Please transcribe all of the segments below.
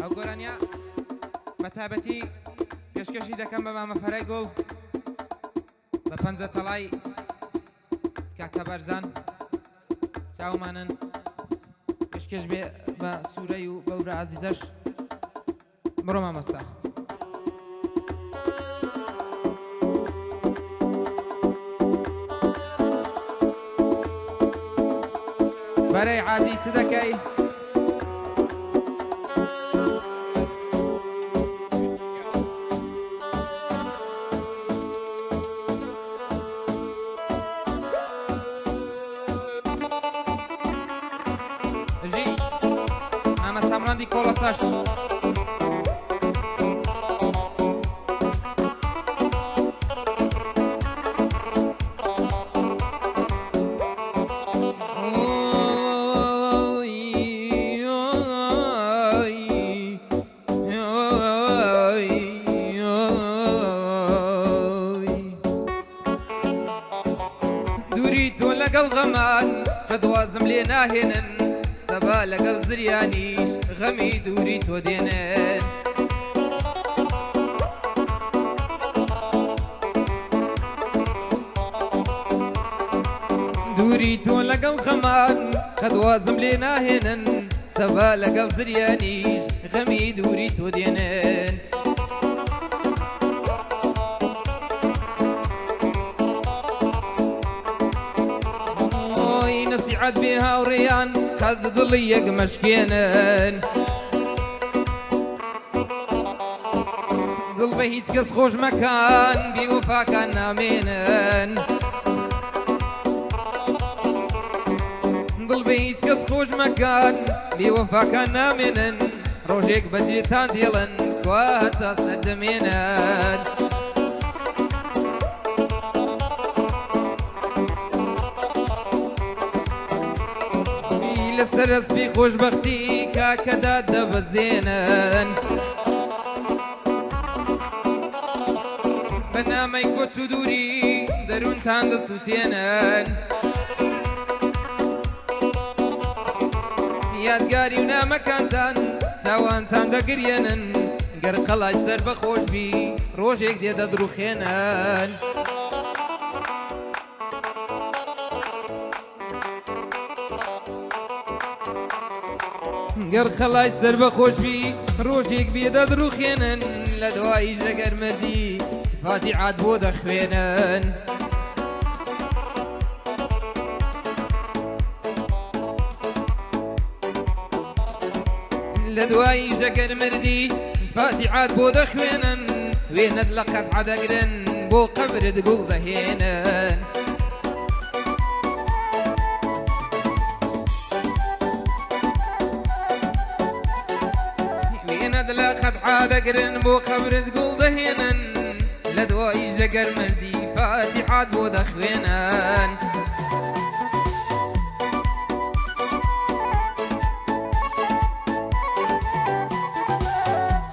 ئەو گۆرانیا بە تایبەتی پێشکەشی دەکەم بە مامەفەرەی گوڵ بە پەنجە تەڵای کاکە بەرزان چاومانن پێشکەش بێ بە سوورەی و بەورە عەزیزەش بڕۆ مامۆستا بەرەی عادی چ دەکەی؟ Samrandi Kolasaş. دوری تو لەگەڵ غەمان کە دوازم لێ ناهێنن سەبا لەگەڵ زریانیش غەمی دووری تۆ دێنن دووری تۆ لەگەڵ غەمان کە دوازم لێ ناهێنن سەبا لەگەڵ زریانیش غەمی دووری تۆ دێنن نصيحت بها وريان قد ضليق مشكينن ضل بهيت كس خوش مكان بوفا كان نامينن ضل بهيت كس خوش مكان بوفا كان نامينن روجيك بديتان ديلن كواتا سدمينن لسرس في خوشبختي كاكدا دبزينن بنامي كوتو دوري درون تاند سوتينن يادگاري ونا مكانتان تاوان تان دقرينن گر قلاج سر بخوش بي روجيك دي ددروخينن گر خلای سر بخوش بی روشیک بی ددروخێنن لە دوایی ژەگەر مردی فاتیحات بۆ دەخوێنن لە دوایی ژەگەر مردی فاتیحات بۆ دەخوێنن وێنەت لە قەتعە دەگرن بۆ قەبرت گوڵ دەهێنن لا قطعة دقرن بو قبرت قول دهينن لدواي جقر مردي فاتحات بو دخوينن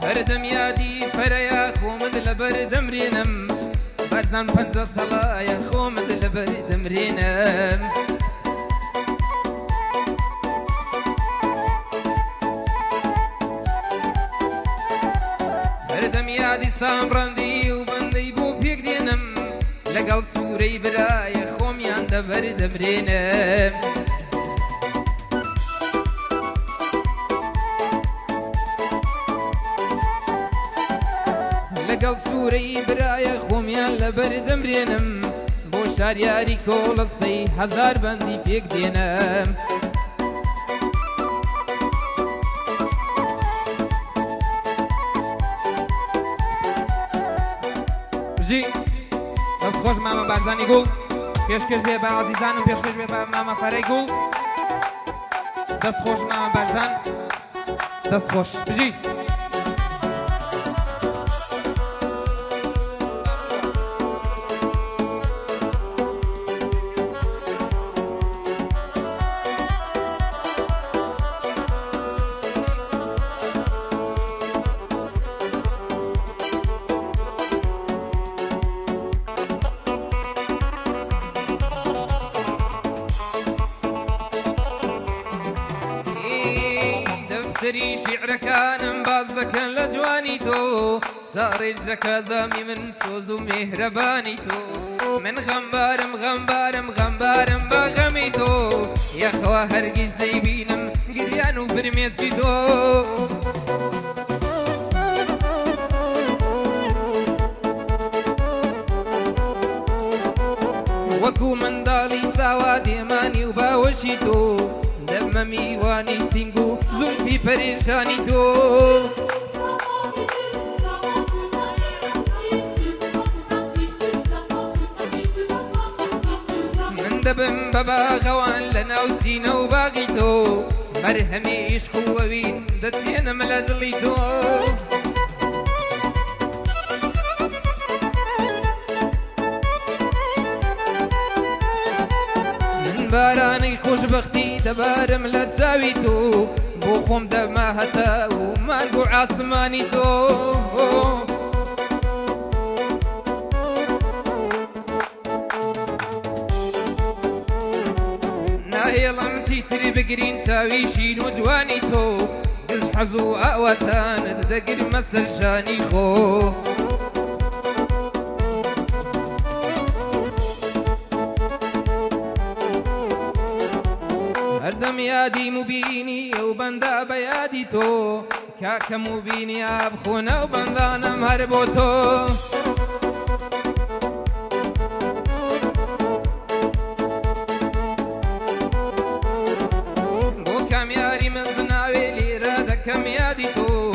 هردم يادي فريا خومد لبردم رينم برزان پنزة طلايا خومد لبردم رينم هردم يادي سامرندي وبندي بو بيك دينم لقل سوري براي خوميان دبر دمرينم لقل سوري براي خوميان لبر دمرينم بو شارياري كولصي هزار بندي بيك دينم جي دست خوش ماما برزانی گل پیشکش بێ بە عزیزانم پێشکەش بێ بە مامەفەرەی گوڵ دەست خۆش مامە بەرزان دەست خۆش بژی مشتري شعر كان بازك لجواني تو سارج زامي من سوز ومهرباني تو من غمبارم غمبارم غمبارم بغمي تو يا خوا هرگز ديبينم قريان وبرميز كيدو وكو من دالي سوادي ماني وباوشي تو دممي واني سينغو زلفي پريشاني تو من دبم بابا غوان لنا وسينا وباغي تو مرهمي عشق ووين دتينا ملادلي تو باراني خوش بختي دبارم لا تساوي تو بوخم دما هتا ومانقو عاصماني تو ناهي لمتي تري بقرين تساوي شين وجواني تو قلش حزو اقواتان دقر مسر شاني خو هردم يادي مبيني وبندا بيادي تو كاكا مبيني ابخونا وبندانا مهربوتو بو كام ياري من زناوي لي رادا كم يادي تو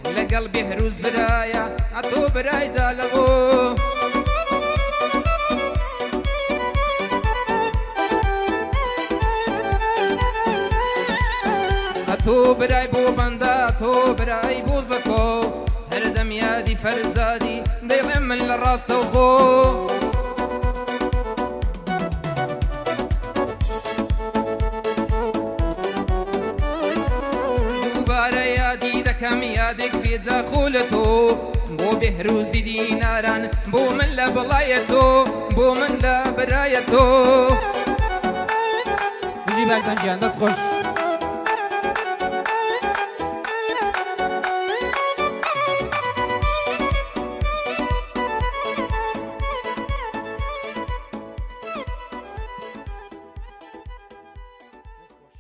لقلبي هروز برايا عطو براي جالبو تو براي بو بندا تو براي بو زكو هردم يادي فرزادي ديل من الراس وخو دوباره يادي دكم يادك بيجا خولتو بو بهروزي ديناران بو من لبلايتو بو من لبرايتو بجي برزن جان دست خوش